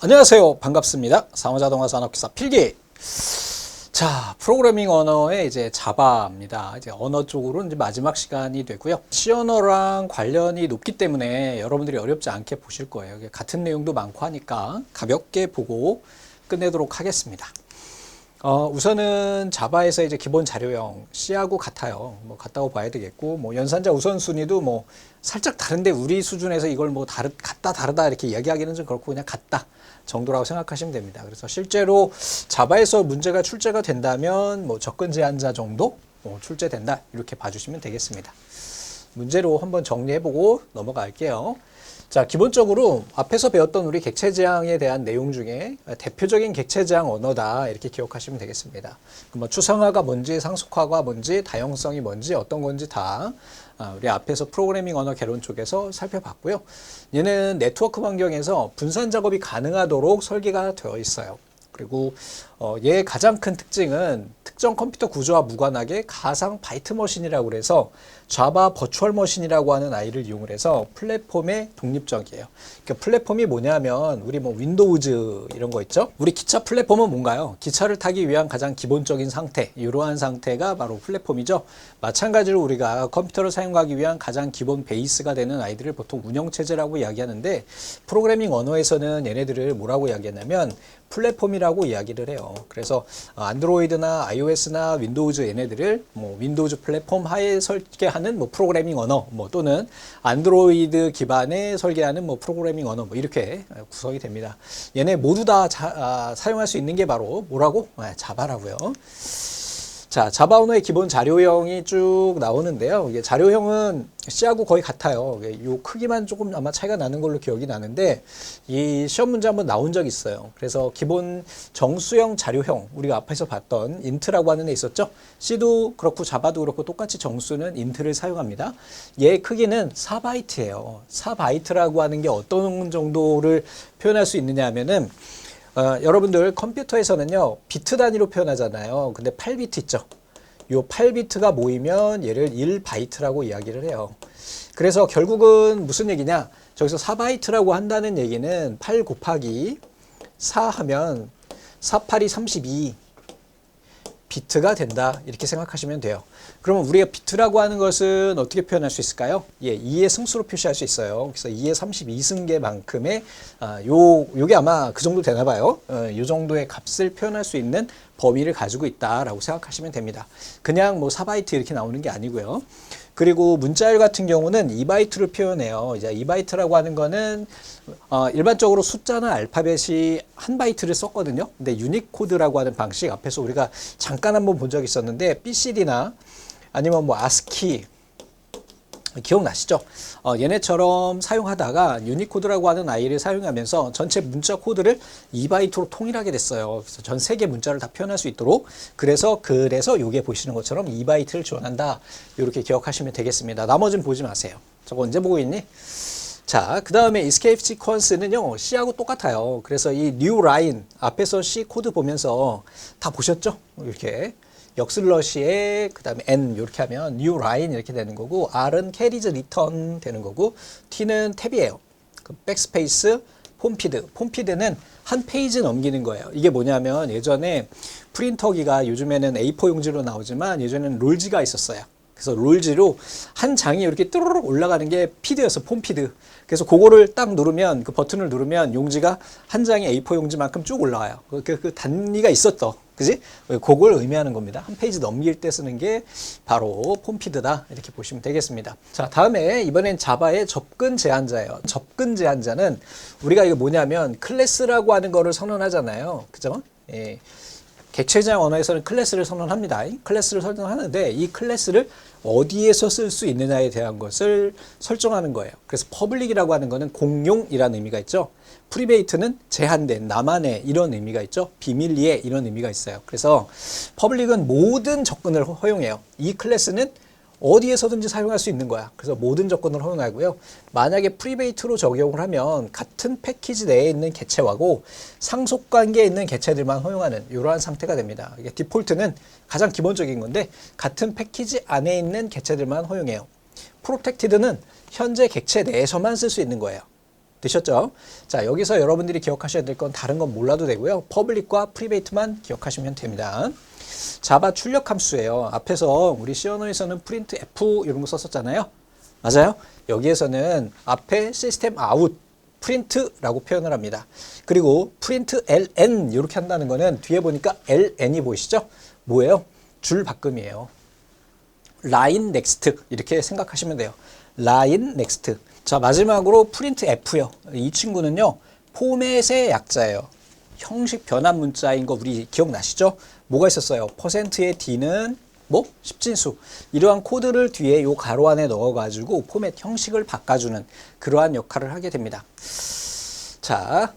안녕하세요. 반갑습니다. 사무자동화 산업기사 필기. 자, 프로그래밍 언어의 이제 자바입니다. 이제 언어 쪽으로는 이제 마지막 시간이 되고요. C 언어랑 관련이 높기 때문에 여러분들이 어렵지 않게 보실 거예요. 같은 내용도 많고 하니까 가볍게 보고 끝내도록 하겠습니다. 우선은 자바에서 이제 기본 자료형 C하고 같아요. 뭐 같다고 봐야 되겠고, 뭐 연산자 우선순위도 뭐 살짝 다른데 우리 수준에서 이걸 뭐 같다 다르다 이렇게 이야기하기는 좀 그렇고 그냥 같다 정도라고 생각하시면 됩니다. 그래서 실제로 자바에서 문제가 출제가 된다면 뭐 접근 제한자 정도 출제된다 이렇게 봐주시면 되겠습니다. 문제로 한번 정리해보고 넘어갈게요. 자, 기본적으로 앞에서 배웠던 우리 객체지향에 대한 내용 중에 대표적인 객체지향 언어다 이렇게 기억하시면 되겠습니다. 뭐 추상화가 뭔지, 상속화가 뭔지, 다형성이 뭔지, 어떤 건지 다 우리 앞에서 프로그래밍 언어 개론 쪽에서 살펴봤고요. 얘는 네트워크 환경에서 분산 작업이 가능하도록 설계가 되어 있어요. 그리고 얘의 가장 큰 특징은 특정 컴퓨터 구조와 무관하게 가상 바이트 머신이라고 해서 자바 버추얼 머신이라고 하는 아이를 이용을 해서 플랫폼에 독립적이에요. 그러니까 플랫폼이 뭐냐면 우리 뭐 윈도우즈 이런 거 있죠? 우리 기차 플랫폼은 뭔가요? 기차를 타기 위한 가장 기본적인 상태, 이러한 상태가 바로 플랫폼이죠. 마찬가지로 우리가 컴퓨터를 사용하기 위한 가장 기본 베이스가 되는 아이들을 보통 운영체제라고 이야기하는데 프로그래밍 언어에서는 얘네들을 뭐라고 이야기하냐면 플랫폼이라고 이야기를 해요. 그래서 안드로이드나 iOS나 윈도우즈 얘네들을 뭐 윈도우즈 플랫폼 하에 설계하는 뭐 프로그래밍 언어 뭐 또는 안드로이드 기반에 설계하는 뭐 프로그래밍 언어 뭐 이렇게 구성이 됩니다. 얘네 모두 다 사용할 수 있는 게 바로 뭐라고? 자바라고요. 자, 자바 언어의 기본 자료형이 쭉 나오는데요. 이게 자료형은 C하고 거의 같아요. 이 크기만 조금 아마 차이가 나는 걸로 기억이 나는데 이 시험 문제 한번 나온 적이 있어요. 그래서 기본 정수형 자료형 우리가 앞에서 봤던 인트라고 하는 애 있었죠. C도 그렇고 자바도 그렇고 똑같이 정수는 인트를 사용합니다. 얘의 크기는 4바이트예요. 4바이트라고 하는 게 어떤 정도를 표현할 수 있느냐 하면은 여러분들 컴퓨터에서는요 비트 단위로 표현하잖아요. 근데 8비트 있죠. 요 8비트가 모이면 얘를 1바이트라고 이야기를 해요. 그래서 결국은 무슨 얘기냐, 저기서 4바이트라고 한다는 얘기는 8 곱하기 4 하면 4, 8이 32 비트가 된다 이렇게 생각하시면 돼요. 그러면 우리가 비트라고 하는 것은 어떻게 표현할 수 있을까요? 예, 2의 승수로 표시할 수 있어요. 그래서 2의 32승계만큼의 요게 아마 그 정도 되나 봐요. 요 정도의 값을 표현할 수 있는 범위를 가지고 있다라고 생각하시면 됩니다. 그냥 뭐 4바이트 이렇게 나오는 게 아니고요. 그리고 문자열 같은 경우는 2바이트를 표현해요. 이제 2바이트라고 하는 거는 일반적으로 숫자나 알파벳이 1바이트를 썼거든요. 근데 유니코드라고 하는 방식 앞에서 우리가 잠깐 한번 본 적이 있었는데 BCD나 아니면 뭐 아스키 기억나시죠? 얘네처럼 사용하다가 유니코드라고 하는 아이를 사용하면서 전체 문자 코드를 2바이트로 통일하게 됐어요. 그래서 전 세계 문자를 다 표현할 수 있도록 그래서 요게 보시는 것처럼 2바이트를 지원한다. 이렇게 기억하시면 되겠습니다. 나머지는 보지 마세요. 저거 언제 보고 있니? 자, 그 다음에 escape sequence는요 C하고 똑같아요. 그래서 이 new line 앞에서 C 코드 보면서 다 보셨죠? 이렇게 역슬러시에 그 다음에 N 이렇게 하면 new line 이렇게 되는 거고, R은 carries return 되는 거고, T는 탭이에요. 그 백스페이스, 폼피드는 한 페이지 넘기는 거예요. 이게 뭐냐면 예전에 프린터기가 요즘에는 A4 용지로 나오지만 예전에는 롤지가 있었어요. 그래서 롤지로 한 장이 이렇게 뚜루룩 올라가는 게 피드였어, 폼피드. 그래서 그거를 딱 누르면, 그 버튼을 누르면 용지가 한 장의 A4 용지만큼 쭉 올라와요. 그 단위가 있었던, 그지? 그걸 의미하는 겁니다. 한 페이지 넘길 때 쓰는 게 바로 폼피드다. 이렇게 보시면 되겠습니다. 자, 다음에 이번엔 자바의 접근 제한자예요. 접근 제한자는 우리가 이거 뭐냐면 클래스라고 하는 거를 선언하잖아요. 그죠? 예. 객체지향 언어에서는 클래스를 선언합니다. 클래스를 선언하는데 이 클래스를 어디에서 쓸 수 있느냐에 대한 것을 설정하는 거예요. 그래서 퍼블릭이라고 하는 거는 공용이라는 의미가 있죠. 프리베이트는 제한된, 나만의 이런 의미가 있죠. 비밀리에 이런 의미가 있어요. 그래서 퍼블릭은 모든 접근을 허용해요. 이 클래스는 어디에서든지 사용할 수 있는 거야. 그래서 모든 접근을 허용하고요. 만약에 프리베이트로 적용을 하면 같은 패키지 내에 있는 객체하고 상속관계에 있는 객체들만 허용하는 이러한 상태가 됩니다. 이게 디폴트는 가장 기본적인 건데 같은 패키지 안에 있는 객체들만 허용해요. 프로텍티드는 현재 객체 내에서만 쓸 수 있는 거예요. 되셨죠? 자, 여기서 여러분들이 기억하셔야 될 건 다른 건 몰라도 되고요. 퍼블릭과 프리베이트만 기억하시면 됩니다. 자바 출력 함수예요. 앞에서 우리 C 언어에서는 프린트 F 이런 거 썼었잖아요. 맞아요? 여기에서는 앞에 시스템 아웃 프린트라고 표현을 합니다. 그리고 프린트 ln 이렇게 한다는 거는 뒤에 보니까 ln이 보이시죠? 뭐예요? 줄 바꿈이에요. 라인 넥스트 이렇게 생각하시면 돼요. 라인 넥스트. 자, 마지막으로 프린트 f요. 이 친구는요, 포맷의 약자예요. 형식 변환 문자인 거 우리 기억나시죠? 뭐가 있었어요? %의 d는 뭐? 십진수. 이러한 코드를 뒤에 요 가로 안에 넣어가지고 포맷 형식을 바꿔주는 그러한 역할을 하게 됩니다. 자,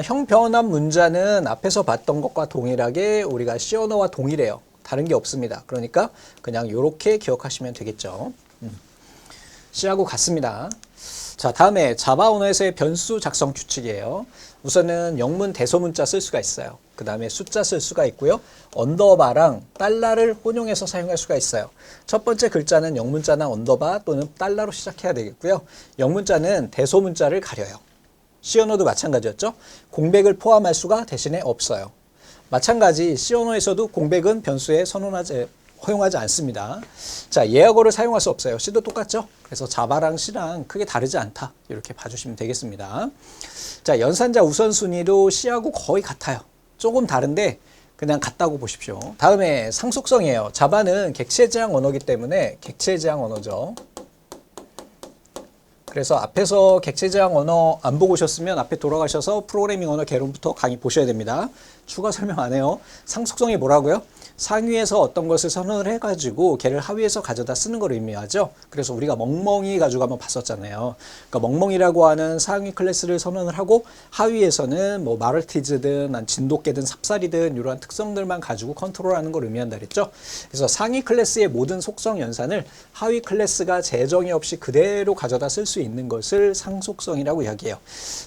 형 변환 문자는 앞에서 봤던 것과 동일하게 우리가 C 언어와 동일해요. 다른 게 없습니다. 그러니까 그냥 이렇게 기억하시면 되겠죠. C하고 같습니다. 자, 다음에 자바 언어에서의 변수 작성 규칙이에요. 우선은 영문 대소문자 쓸 수가 있어요. 그 다음에 숫자 쓸 수가 있고요. 언더바랑 달러를 혼용해서 사용할 수가 있어요. 첫 번째 글자는 영문자나 언더바 또는 달러로 시작해야 되겠고요. 영문자는 대소문자를 가려요. C 언어도 마찬가지였죠. 공백을 포함할 수가 대신에 없어요. 마찬가지 C 언어에서도 공백은 변수에 허용하지 않습니다. 자, 예약어를 사용할 수 없어요. C도 똑같죠? 그래서 자바랑 C랑 크게 다르지 않다. 이렇게 봐주시면 되겠습니다. 자, 연산자 우선순위도 C하고 거의 같아요. 조금 다른데 그냥 같다고 보십시오. 다음에 상속성이에요. 자바는 객체 지향 언어이기 때문에 객체 지향 언어죠. 그래서 앞에서 객체 지향 언어 안 보고 오셨으면 앞에 돌아가셔서 프로그래밍 언어 개론부터 강의 보셔야 됩니다. 추가 설명 안 해요. 상속성이 뭐라고요? 상위에서 어떤 것을 선언을 해가지고 걔를 하위에서 가져다 쓰는 걸 의미하죠. 그래서 우리가 멍멍이 가지고 한번 봤었잖아요. 그러니까 멍멍이라고 하는 상위 클래스를 선언을 하고 하위에서는 뭐 마르티즈든 진돗개든 삽살이든 이러한 특성들만 가지고 컨트롤하는 걸 의미한다 그랬죠. 그래서 상위 클래스의 모든 속성 연산을 하위 클래스가 재정의 없이 그대로 가져다 쓸 수 있는 것을 상속성이라고 이야기해요.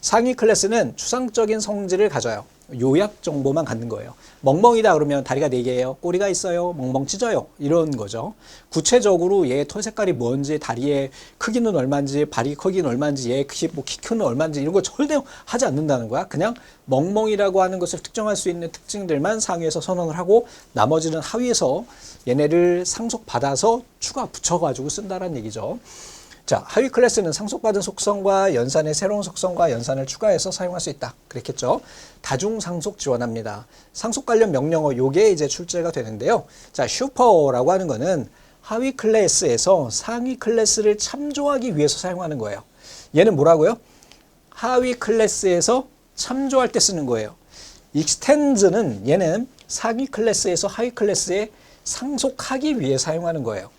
상위 클래스는 추상적인 성질을 가져요. 요약 정보만 갖는 거예요. 멍멍이다 그러면 다리가 4개예요. 꼬리가 있어요. 멍멍 찢어요. 이런 거죠. 구체적으로 얘 털 색깔이 뭔지, 다리의 크기는 얼마인지, 발이 크기는 얼마인지, 얘 키 크는 얼마인지 이런 거 절대 하지 않는다는 거야. 그냥 멍멍이라고 하는 것을 특정할 수 있는 특징들만 상위에서 선언을 하고 나머지는 하위에서 얘네를 상속받아서 추가 붙여가지고 쓴다는 얘기죠. 자, 하위 클래스는 상속받은 속성과 연산의 새로운 속성과 연산을 추가해서 사용할 수 있다. 그랬겠죠? 다중상속 지원합니다. 상속 관련 명령어 요게 이제 출제가 되는데요. 자, 슈퍼라고 하는 거는 하위 클래스에서 상위 클래스를 참조하기 위해서 사용하는 거예요. 얘는 뭐라고요? 하위 클래스에서 참조할 때 쓰는 거예요. 익스텐즈는 얘는 상위 클래스에서 하위 클래스에 상속하기 위해 사용하는 거예요.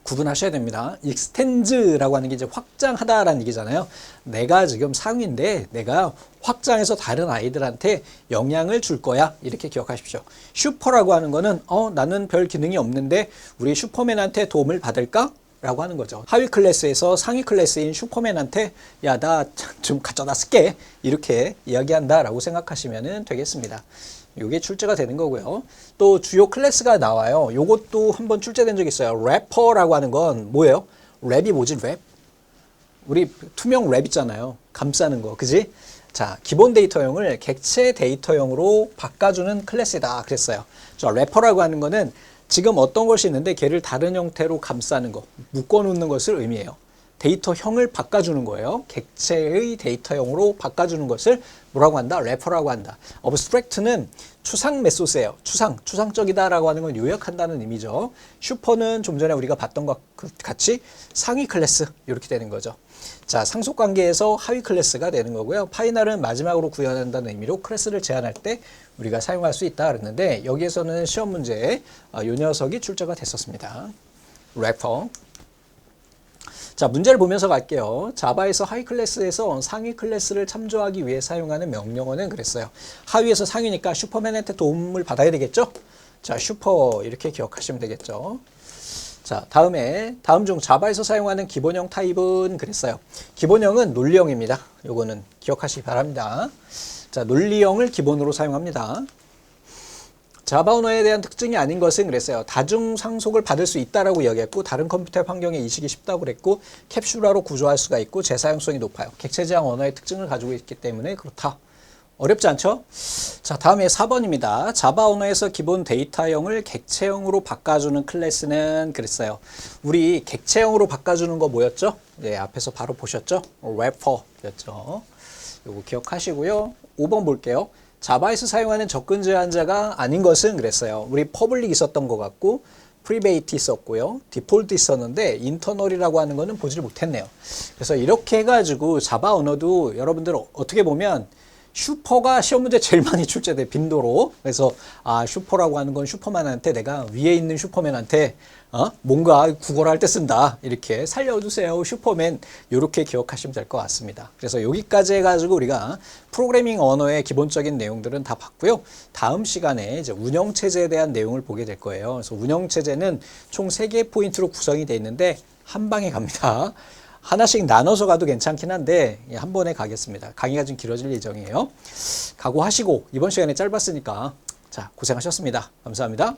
구분하셔야 됩니다. 익스텐즈라고 하는 게 이제 확장하다라는 얘기잖아요. 내가 지금 상위인데 내가 확장해서 다른 아이들한테 영향을 줄 거야. 이렇게 기억하십시오. 슈퍼라고 하는 거는 나는 별 기능이 없는데 우리 슈퍼맨한테 도움을 받을까? 라고 하는 거죠. 하위 클래스에서 상위 클래스인 슈퍼맨한테 야, 나 좀 가져다 쓸게. 이렇게 이야기한다 라고 생각하시면 되겠습니다. 요게 출제가 되는 거고요. 또 주요 클래스가 나와요. 요것도 한번 출제된 적이 있어요. 래퍼라고 하는 건 뭐예요? 랩이 뭐지, 랩? 우리 투명 랩 있잖아요. 감싸는 거, 그지? 자, 기본 데이터형을 객체 데이터형으로 바꿔주는 클래스다 그랬어요. 자, 래퍼라고 하는 거는 지금 어떤 것이 있는데 걔를 다른 형태로 감싸는 거, 묶어놓는 것을 의미해요. 데이터형을 바꿔주는 거예요. 객체의 데이터형으로 바꿔주는 것을 뭐라고 한다? 래퍼라고 한다. abstract는 추상 메소스예요. 추상적이다라고 하는 건 요약한다는 의미죠. 슈퍼는 좀 전에 우리가 봤던 것 같이 상위 클래스 이렇게 되는 거죠. 자, 상속관계에서 하위 클래스가 되는 거고요. 파이널은 마지막으로 구현한다는 의미로 클래스를 제한할 때 우리가 사용할 수 있다 그랬는데 여기에서는 시험 문제에 이 녀석이 출제가 됐었습니다. 래퍼. 자, 문제를 보면서 갈게요. 자바에서 하위 클래스에서 상위 클래스를 참조하기 위해 사용하는 명령어는 그랬어요. 하위에서 상위니까 슈퍼맨한테 도움을 받아야 되겠죠? 자, 슈퍼 이렇게 기억하시면 되겠죠? 자, 다음 중 자바에서 사용하는 기본형 타입은 그랬어요. 기본형은 논리형입니다. 요거는 기억하시기 바랍니다. 자, 논리형을 기본으로 사용합니다. 자바 언어에 대한 특징이 아닌 것은 그랬어요. 다중 상속을 받을 수 있다라고 이야기했고, 다른 컴퓨터 환경에 이식이 쉽다고 그랬고, 캡슐화로 구조할 수가 있고, 재사용성이 높아요. 객체지향 언어의 특징을 가지고 있기 때문에 그렇다. 어렵지 않죠? 자, 다음에 4번입니다. 자바 언어에서 기본 데이터형을 객체형으로 바꿔주는 클래스는 그랬어요. 우리 객체형으로 바꿔주는 거 뭐였죠? 네, 앞에서 바로 보셨죠? 래퍼였죠. 요거 기억하시고요. 5번 볼게요. 자바에서 사용하는 접근 제한자가 아닌 것은 그랬어요. 우리 퍼블릭 있었던 것 같고, 프리베이트 있었고요. 디폴트 있었는데 인터널이라고 하는 거는 보지를 못했네요. 그래서 이렇게 해가지고 자바 언어도 여러분들 어떻게 보면 슈퍼가 시험 문제 제일 많이 출제돼, 빈도로. 그래서 슈퍼라고 하는 건 슈퍼맨한테, 내가 위에 있는 슈퍼맨한테 뭔가 국어를 할 때 쓴다, 이렇게 살려주세요 슈퍼맨, 이렇게 기억하시면 될 것 같습니다. 그래서 여기까지 해가지고 우리가 프로그래밍 언어의 기본적인 내용들은 다 봤고요. 다음 시간에 이제 운영체제에 대한 내용을 보게 될 거예요. 그래서 운영체제는 총 3개 포인트로 구성이 되어 있는데 한 방에 갑니다. 하나씩 나눠서 가도 괜찮긴 한데 한 번에 가겠습니다. 강의가 좀 길어질 예정이에요. 각오하시고, 이번 시간에 짧았으니까 자, 고생하셨습니다. 감사합니다.